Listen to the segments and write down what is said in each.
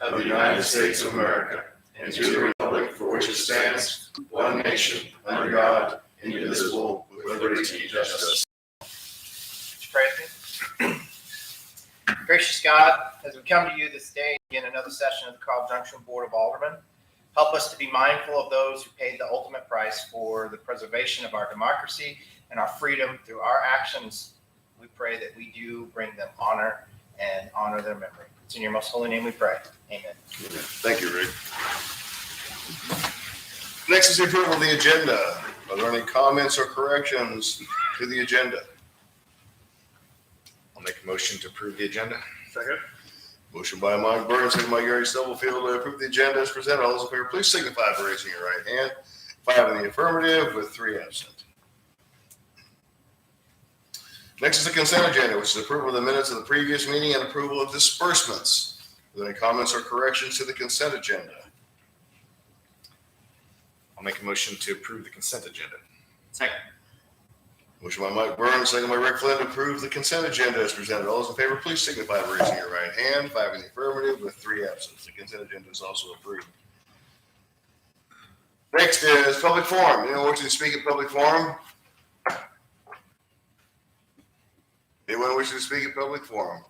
of the United States of America, and to the republic for which it stands, one nation, under God, indivisible, with liberty and justice. Gracious God, as we come to you this day in another session of the Carl Junction Board of Alderman, help us to be mindful of those who paid the ultimate price for the preservation of our democracy and our freedom through our actions. We pray that we do bring them honor and honor their memory. It's in your most holy name we pray. Amen. Thank you, Rick. Next is the approval of the agenda. Are there any comments or corrections to the agenda? I'll make a motion to approve the agenda. Second. Motion by Mike Burns, second by Gary Stubblefield to approve the agenda as presented. All those in favor, please signify by raising your right hand. 5 in the affirmative with 3 absent. Next is the consent agenda, which is approval of the minutes of the previous meeting and approval of disbursements. Are there any comments or corrections to the consent agenda? I'll make a motion to approve the consent agenda. Second. Motion by Mike Burns, second by Rick Flynn to approve the consent agenda as presented. All those in favor, please signify by raising your right hand. 5 in the affirmative with 3 absent. The consent agenda is also approved. Next is public forum. Anyone wishing to speak at public forum? Anyone wishing to speak at public forum?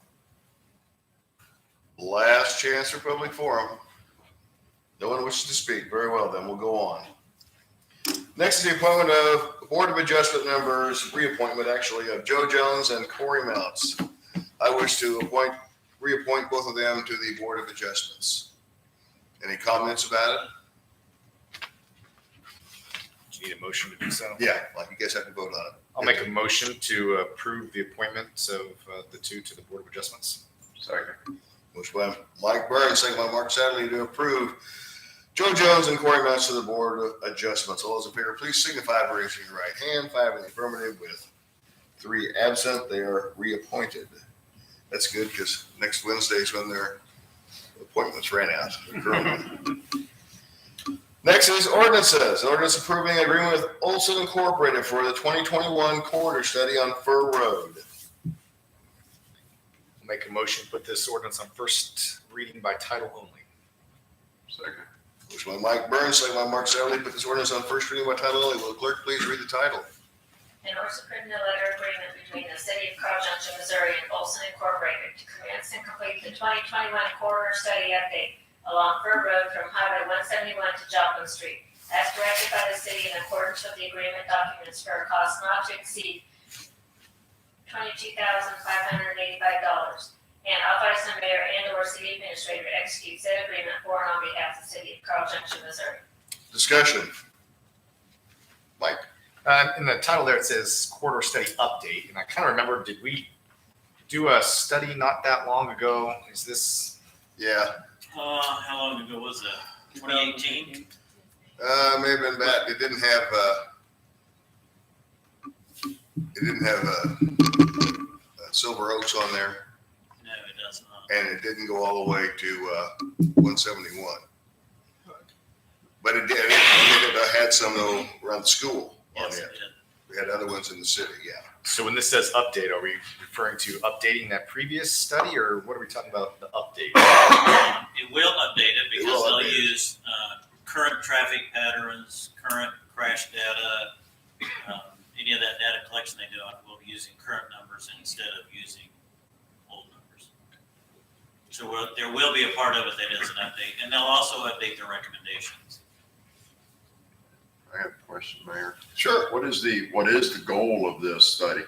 Last chance for public forum. No one wishes to speak. Very well, then we'll go on. Next is the appointment of Board of Adjustment members, reappointment actually of Joe Jones and Corey Mounts. I wish to reappoint both of them to the Board of Adjustments. Any comments about it? Do you need a motion to do so? Yeah, like you guys have to vote on it. I'll make a motion to approve the appointments of the two to the Board of Adjustments. Second. Motion by Mike Burns, second by Mark Sadley to approve Joe Jones and Corey Mounts to the Board of Adjustments. All those in favor, please signify by raising your right hand. 5 in the affirmative with 3 absent. They are reappointed. That's good because next Wednesday is when their appointments ran out. Next is ordinances. Ordinance approving agreement with Olson Incorporated for the 2021 corridor study on Fur Road. I'll make a motion to put this ordinance on first reading by title only. Second. Motion by Mike Burns, second by Mark Sadley, put this ordinance on first reading by title only. Will the clerk please read the title? In order to print a letter agreement between the City of Carl Junction, Missouri and Olson Incorporated to commence and complete the 2021 corridor study update along Fur Road from Highway 171 to Joplin Street, as directed by the city in accordance with the agreement documents for a cost not to exceed $22,585, and authorize the mayor and/or city administrator to execute said agreement for and on behalf of the City of Carl Junction, Missouri. Discussion. Mike? In the title there, it says corridor study update. And I kind of remember, did we do a study not that long ago? Is this? Yeah. How long ago was that? 2018? May have been bad. It didn't have Silver Oaks on there, No, it does not. and it didn't go all the way to 171. But it did. It had some though around the school on Yes, it. it did. We had other ones in the city. Yeah. So when this says update, are we referring to updating that previous study, or what are we talking about the update? It will update it It because will they'll update it. use current traffic patterns, current crash data, any of that data collection they do, we'll be using current numbers instead of using old numbers. So there will be a part of it that is an update, and they'll also update their recommendations. I have a question, Mayor. Sure. What is the goal of this study?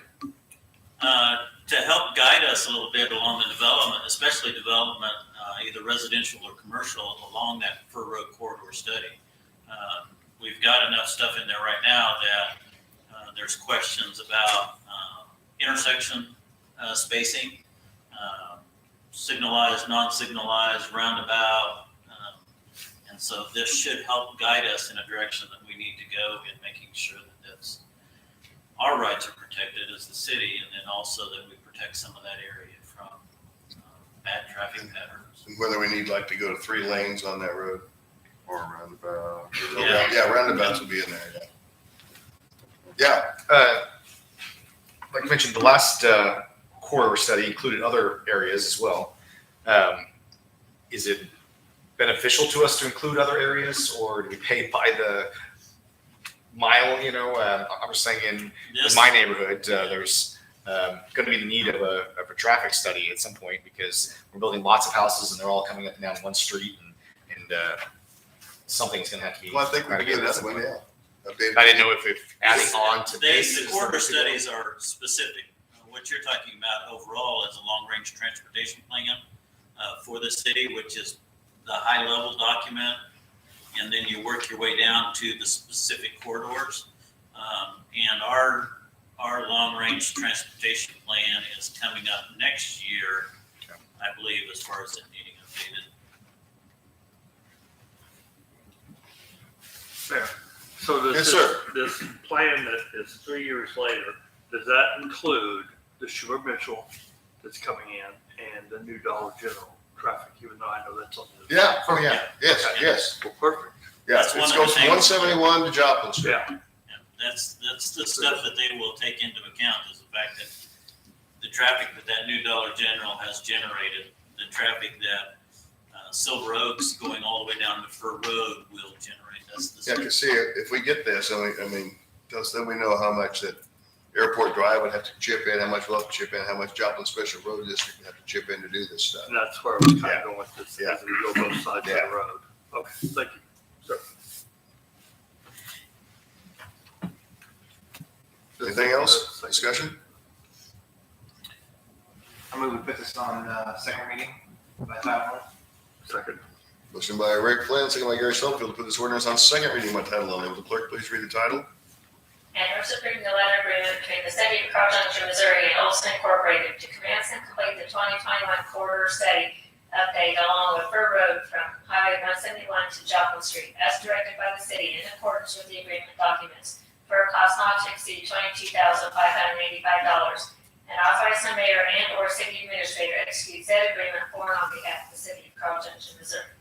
To help guide us a little bit along the development, especially development, either residential or commercial, along that Fur Road corridor study. We've got enough stuff in there right now that there's questions about intersection spacing, signalized, non-signalized, roundabout. And so this should help guide us in a direction that we need to go in making sure that our rights are protected as the city, and then also that we protect some of that area from bad traffic patterns. And whether we need like to go to 3 lanes on that road. Or roundabout? Yeah. Roundabouts will be in there. Yeah. Like I mentioned, the last corridor study included other areas as well. Is it beneficial to us to include other areas, or do we pay by the mile? You know, I'm just saying in This, my neighborhood, there's going to be the need of a traffic study at some point because we're building lots of houses and they're all coming up and down one street, and something's going to have to be. Well, I think we begin that way now. Updated. I didn't know if adding on to they, this. the is corridor the way to go. studies are specific. What you're talking about overall is a long-range transportation plan for the city, which is the high-level document, and then you work your way down to the specific corridors. And our long-range transportation plan is coming up next year, I believe, as far as it needing updated. Mayor, so Yes, this, sir. this plan that is 3 years later, does that include the Schumer Mitchell that's coming in and the new Dollar General traffic, even though I know that's on the. Yeah, oh, yeah, yes, yes. Well, perfect. Yeah, That's it one of goes the from things. 171 to Joplin Street. Yeah, Yeah, that's the stuff that they will take into account is the fact that the traffic that new Dollar General has generated, the traffic that Silver Oaks going all the way down to Fur Road will generate. That's the Yeah, because see, if we get this, I mean, then we know how much that Airport Drive would have to chip in, how much we'll have to chip in, how much Joplin Special Road District would have to chip in to do this stuff. and that's where we're kind Yeah. of going with this, Yeah. as we go both sides of Yeah. the road. Okay, thank you, sir. Anything else? Discussion? I move we put this on second reading by title only. Second. Motion by Rick Flynn, second by Gary Schofield to put this ordinance on second reading by title only. Will the clerk please read the title? And orders approving the letter agreement between the city of Carl Junction, Missouri and Olson Incorporated to commence and complete the 2021 corridor study update along with Fur Road from Highway 171 to Joplin Street, as directed by the city in accordance with the agreement documents for a cost not to exceed $22,585, and authorize the mayor and/or city administrator to execute said agreement for and on behalf of the city of Carl Junction, Missouri.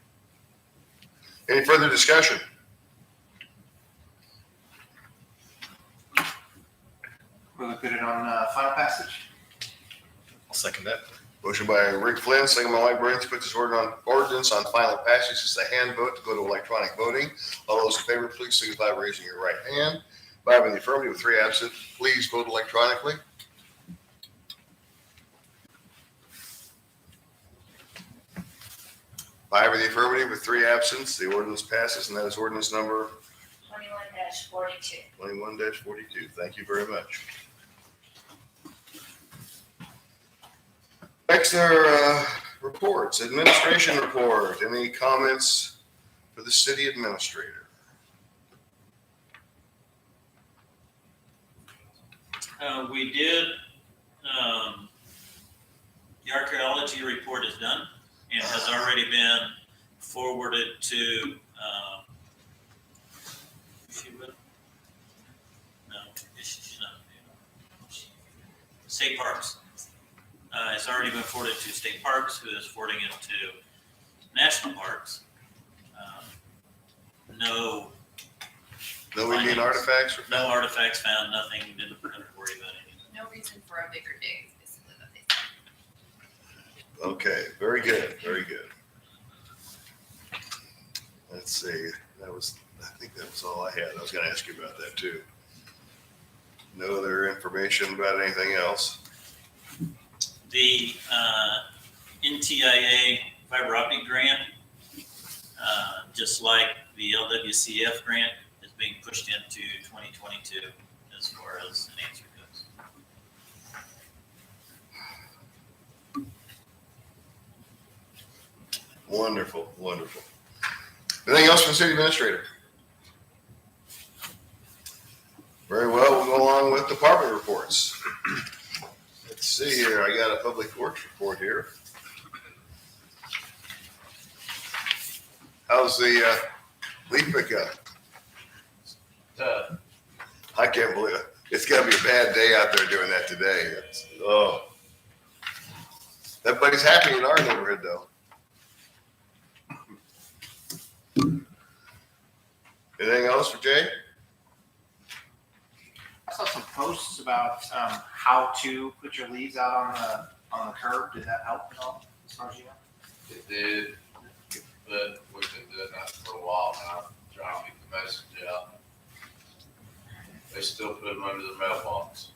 Any further discussion? Will we put it on final passage? I'll second that. Motion by Rick Flynn, second by Mike Briggs, put this ordinance on final passage. It's a hand vote to go to electronic voting. All those in favor, please signify by raising your right hand. 5 in the affirmative with 3 absent. Please vote electronically. Five in the affirmative with 3 absents. The ordinance passes, and that is ordinance number 21-42. 21-42. Thank you very much. Next are reports. Administration report. Any comments for the city administrator? We did, the archaeology report is done and has already been forwarded to, State Parks. It's already been forwarded to State Parks, who is forwarding it to National Parks. No No Indian artifacts? were No found? artifacts found, nothing, didn't have to worry about anything. No reason for a bigger dig, is basically what they said. Okay, very good, very good. Let's see, I think that was all I had. I was gonna ask you about that too. No other information about anything else? The NTIA fiber optic grant, just like the LWCF grant, is being pushed into 2022 as far as an answer goes. Wonderful, wonderful. Anything else from the city administrator? Very well, we'll go along with department reports. Let's see here, I got a public works report here. How's the leaf pickup? I can't believe it. It's gotta be a bad day out there doing that today. Everybody's happy in our neighborhood though. Anything else for Jay? I saw some posts about how to put your leaves out on the curb. Did that help at all, as far as you know? It did, but them under the mailbox.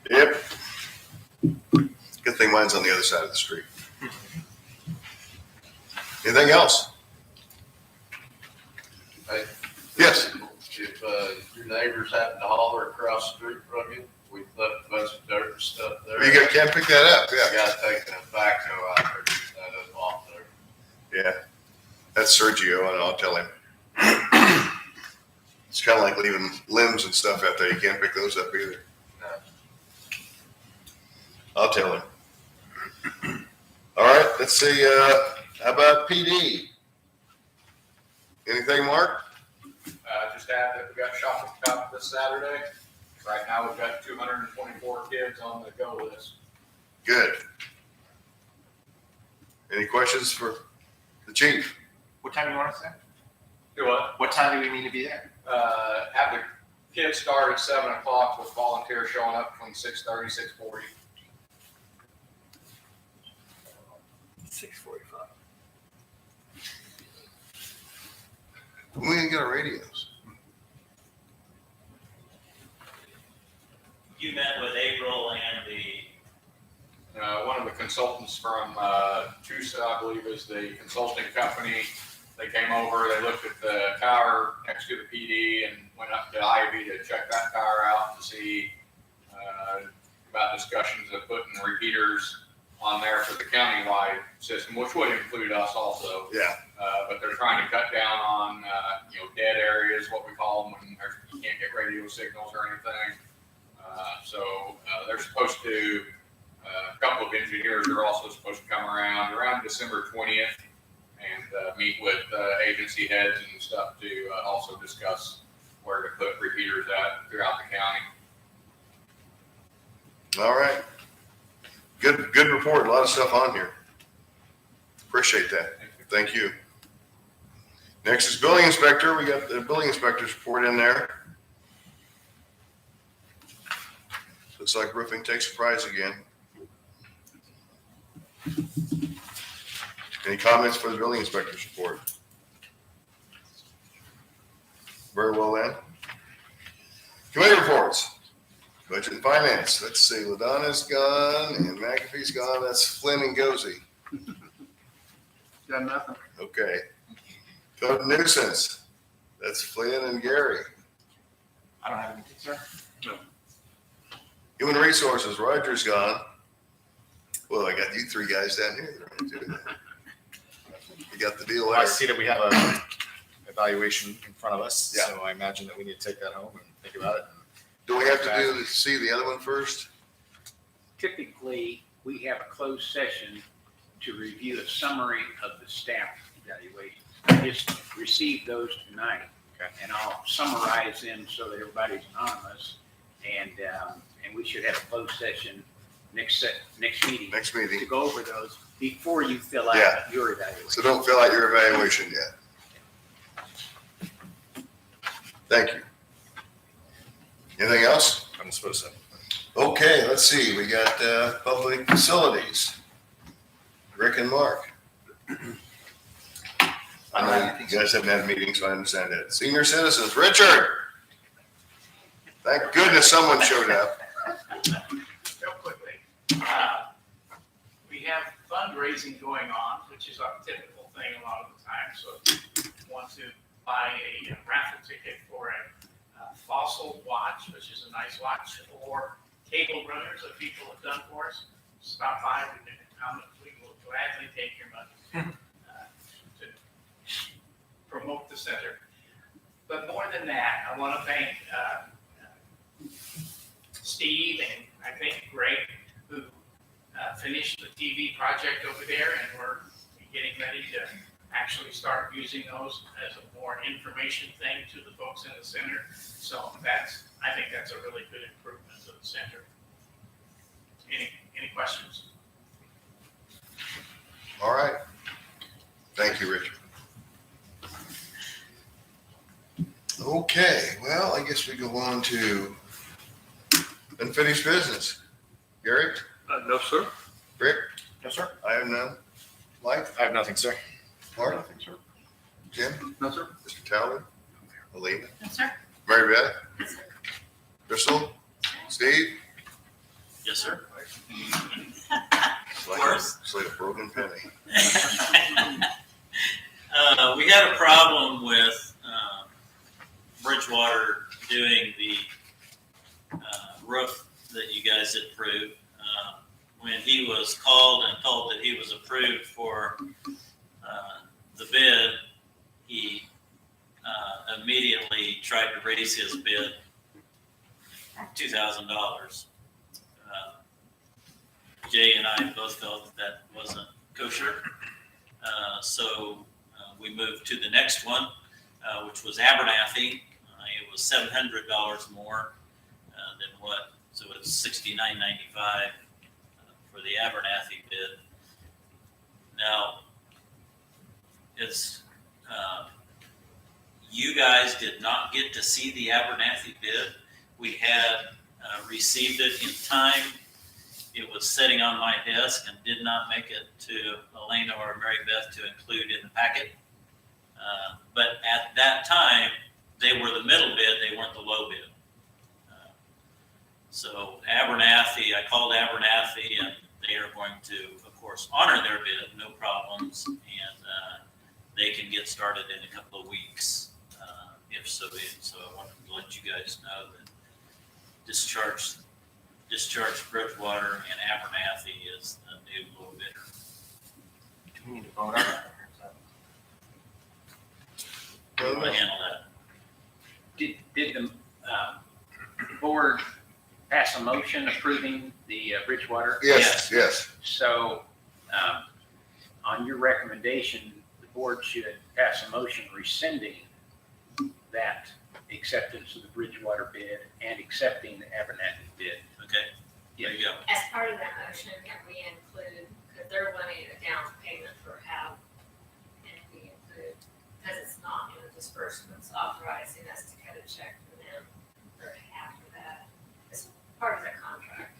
Yep. Good thing mine's on the other side of the street. Anything else? Hey. Yes. If your neighbors happen to holler across the street from you, we left a bunch of dirt and stuff there. You can't pick that up, The yeah. guy taking a backhoe out there, that is off there. Yeah. That's Sergio, and I'll tell him. It's kind of like leaving limbs and stuff out there. You can't pick those up either. I'll tell him. All right, let's see, how about PD? Anything, Mark? Just add that we got shopping cup this Saturday. Right now, we've got 224 kids on the go list. Good. Any questions for the chief? What time do you want us there? Do what? What time do we need to be there? Have the kids start at 7 o'clock with volunteers showing up from 6:30, 6:40. 6:45. We didn't get our radios. You met with April and One of the consultants from Tusa, I believe, is the consulting company. They came over, they looked at the tower next to the PD and went up to Ivy to check that tower out to see about discussions of putting repeaters on there for the countywide system, which would include us also. Yeah. But they're trying to cut down on, dead areas, what we call them, when you can't get radio signals or anything. So they're supposed to, a couple of engineers are also supposed to come around December 20th and meet with agency heads and stuff to also discuss where to put repeaters at throughout the county. All right. Good report. A lot of stuff on here. Appreciate that. Thank you. Next is building inspector. We got the building inspector's report in there. Looks like roofing takes a prize again. Any comments for the building inspector's report? Very well then. Committee reports. Budget and finance. Let's see. LaDonna's gone and McAfee's gone. That's Flynn and Gozy. Got nothing. Okay. Code and nuisance. That's Flynn and Gary. I don't have anything, sir. Human resources. Roger's gone. Well, I got you three guys down here that are going to do that. You got the deal I there. see that we have a evaluation in front of us, Yeah. so I imagine that we need to take that home and think about it. Do we have to see the other one first? Typically, we have a closed session to review a summary of the staff evaluation. I just received those tonight. Okay. And I'll summarize them so that everybody's anonymous. And we should have a closed session next meeting Next to meeting. go over those before you fill Yeah. out your evaluation. So don't fill out your evaluation yet. Thank you. Anything else? I'm supposed to. Okay, let's see. We got public facilities. Rick and Mark. I know you guys haven't had a meeting, so I understand that. Senior citizens, Richard. Thank goodness someone showed up. Real quickly, we have fundraising going on, which is our typical thing a lot of the time. So if you want to buy a raffle ticket for a fossil watch, which is a nice watch, or cable runners that people have done for us, stop by. We will gladly take your money to promote the center. But more than that, I want to thank Steve and I think Greg, who finished the TV project over there, and we're getting ready to actually start using those as a more information thing to the folks in the center. So I think that's a really good improvement to the center. Any questions? All right. Thank you, Richard. Okay, well, I guess we go on to unfinished business. Gary? No, sir. Rick? No, sir. I have none. Mike? I have nothing, sir. Mark? Jim? No, sir. Mr. Towler? Alina? No, sir. Mary Beth? Crystal? Steve? Yes, sir. It's like a broken penny. We had a problem with Bridgewater doing the roof that you guys had approved. When he was called and told that he was approved for the bid, he immediately tried to raise his bid $2,000. Jay and I both felt that wasn't kosher. So we moved to the next one, which was Abernathy. It was $700 more than what, so it's $69.95 for the Abernathy bid. Now, it's you guys did not get to see the Abernathy bid. We had received it in time. It was sitting on my desk and did not make it to Elena or Mary Beth to include in the packet. But at that time, they were the middle bid, they weren't the low bid. So Abernathy, I called Abernathy, and they are going to, of course, honor their bid, no problems, and they can get started in a couple of weeks, if so be it. So I wanted to let you guys know that discharge Bridgewater and Abernathy is the new low bidder. Do we need to vote on that? How do I handle that? Did the board pass a motion approving the Bridgewater? Yes. So, on your recommendation, the board should pass a motion rescinding that acceptance of the Bridgewater bid and accepting the Abernathy bid. Okay, there you go. As part of that motion, can we include, because they're wanting a down payment for how, and we include, because it's not in the disbursements, authorizing us to cut a check for them for half of that as part of their contract.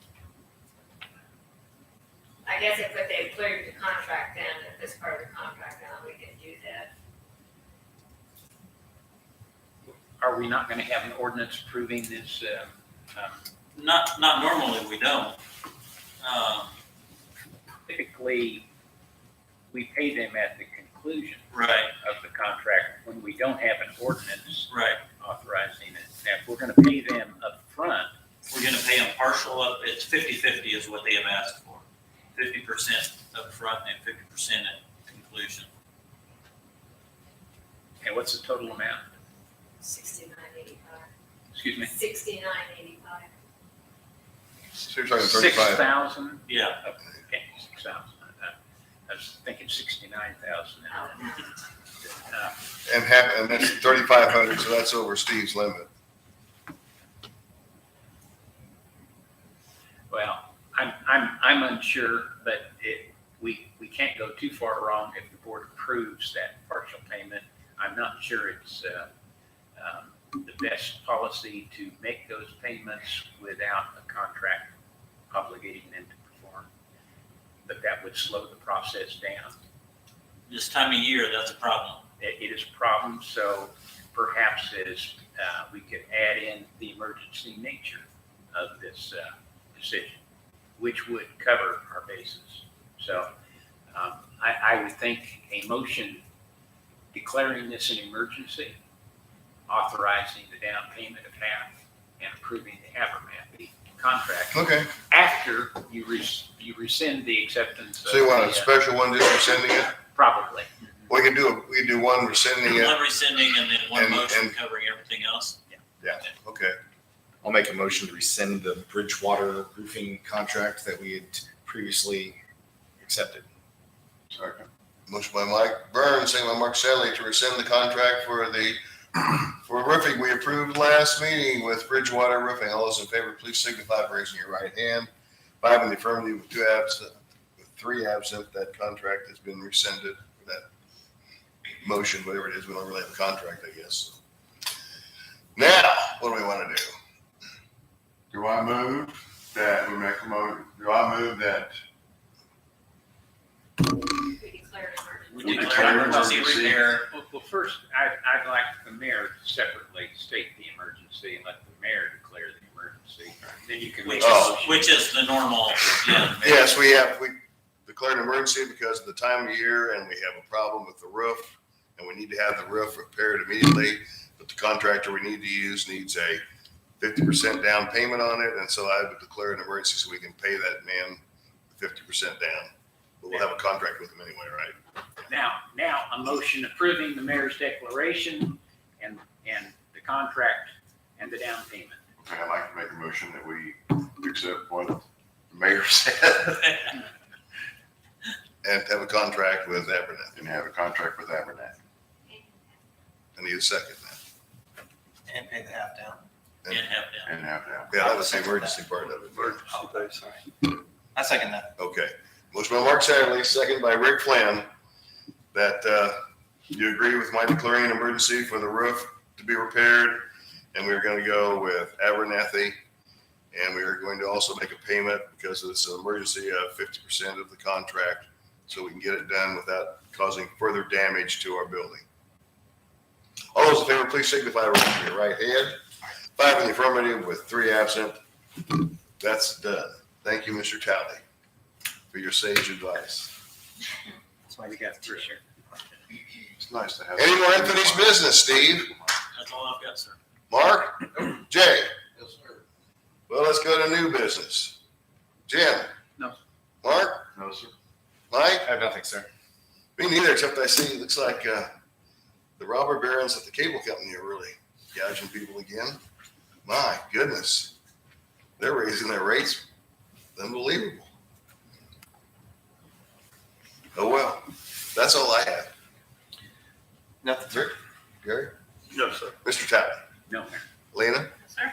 I guess if they include the contract, then if it's part of the contract, then we can do that. Are we not going to have an ordinance approving this? Not normally, we don't. Typically, we pay them at the conclusion Right, of the contract when we don't have an ordinance right. authorizing it. Now, if we're going to pay them up front, We're gonna pay them partial up, it's 50-50 is what they have asked for. 50% up front and 50% at conclusion. and what's the total amount? $69.85. Excuse me? $69.85. So you're talking 35. 6,000? Yeah, Okay, 6,000. I was thinking 69,000. And that's 3,500, so that's over Steve's limit. Well, I'm unsure, but we can't go too far wrong if the board approves that partial payment. I'm not sure it's the best policy to make those payments without a contract obligating them to perform. But that would slow the process down. this time of year, that's a problem. It is a problem, so perhaps we could add in the emergency nature of this decision, which would cover our bases. So I would think a motion declaring this an emergency, authorizing the down payment of half, and approving the Abernathy contract Okay. after you rescind the acceptance. So you want a of the, special one just rescinding it? Probably. We can do one rescinding it. One rescinding and then one And- motion and- covering everything else. Yeah, okay. I'll make a motion to rescind the Bridgewater roofing contract that we had previously accepted. Second. Motion by Mike Burns, second by Mark Shelley to rescind the contract for roofing we approved last meeting with Bridgewater Roofing. All those in favor, please signify by raising your right hand. 5 in the affirmative, with 2 absent, with 3 absent, that contract has been rescinded. That motion, whatever it is, we don't really have a contract, I guess. Now, what do we want to do? Do I move that we make a motion? Do I move that We declare an emergency. We We declare declare emergency emergency. repair. Well, first, I'd like the mayor to separately state the emergency. Then you can. Which make a is, motion. which is the normal, yeah. Yes, we declared an emergency because of the time of year and we have a problem with the roof and we need to have the roof repaired immediately. But the contractor we need to use needs a 50% down payment on it. And so I would declare an emergency so we can pay that man 50% down. But we'll have a contract with him anyway, right? Now, a motion approving the mayor's declaration and the contract and the down payment. Okay, I'd like to make a motion that we accept what the mayor said And have a contract with Abernathy. and have a contract with Abernathy. I need a second now. And pay the half down. And have them. And have that. Yeah, that was the emergency part of it. Emergency base. I second that. Okay. Motion by Mark Satterley, second by Rick Flynn, that you agree with my declaring an emergency for the roof to be repaired. And we're going to go with Abernathy. And we are going to also make a payment because it's an emergency of 50% of the contract so we can get it done without causing further damage to our building. All those in favor, please signify by raising your right hand. 5 in the affirmative with 3 absent. That's done. Thank you, Mr. Talley, for your sage advice. That's why we got the t-shirt. It's nice to have. Any more unfinished business, Steve? That's all I've got, sir. Mark? Jay? Yes, sir. Well, let's go to new business. Jim? No. Mark? No, sir. Mike? I have nothing, sir. Me neither, except I see, it looks like the robber barons at the cable company are really gouging people again. My goodness. They're raising their rates. Unbelievable. Oh, well. That's all I have. Nothing. Rick? Gary? No, sir. Mr. Talley? No, Mayor. Lena? Sir?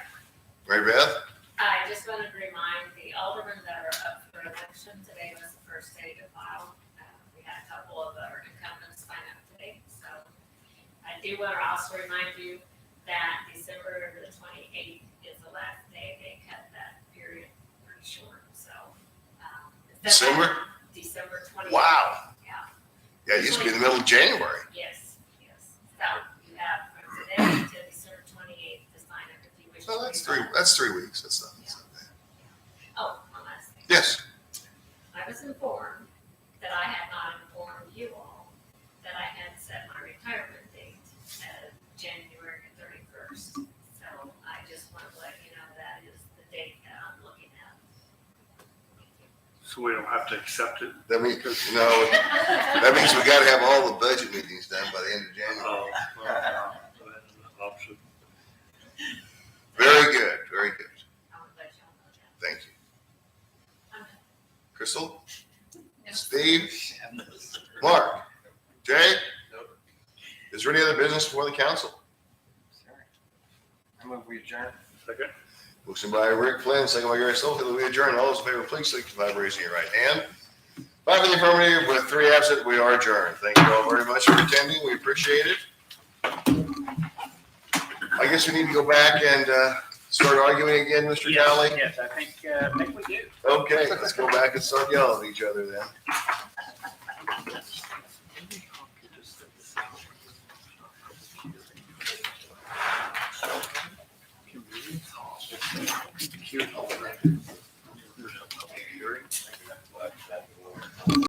Mary Beth? I just wanted to remind the aldermen that are up for election, today was the first day to file. We had a couple of our incumbents sign up today, so I do want to also remind you that December the 28th is the last day. They cut that period pretty short, so. December? December 28th. Wow. Yeah, Yeah, it used to be in the middle of January. yes. So you have from today to December 28th to sign up if you wish. Well, to that's resign. 3 weeks. That's not bad. Oh, one last thing. Yes. I was informed that I had not informed you all that I had set my retirement date as January 31st. So I just want to let you know that is the date that I'm looking at. So we don't have to accept it. That means, no, that means we gotta have all the budget meetings done by the end of January. Oh, well, that's an option. Very good, very good. I want to let y'all know that. Thank you. I'm Crystal? No. Steve? No, sir. Mark? Jay? Nope. Is there any other business before the council? I move we adjourn. Second. Motion by Rick Flynn, second by Gary Stolfi, that we adjourn. All those in favor, please signify by raising your right hand. 5 in the affirmative with 3 absent, we are adjourned. Thank you all very much for attending. We appreciate it. I guess we need to go back and start arguing again, Mr. Talley. Yes, I think we do. Okay, let's go back and start yelling at each other then. Cute.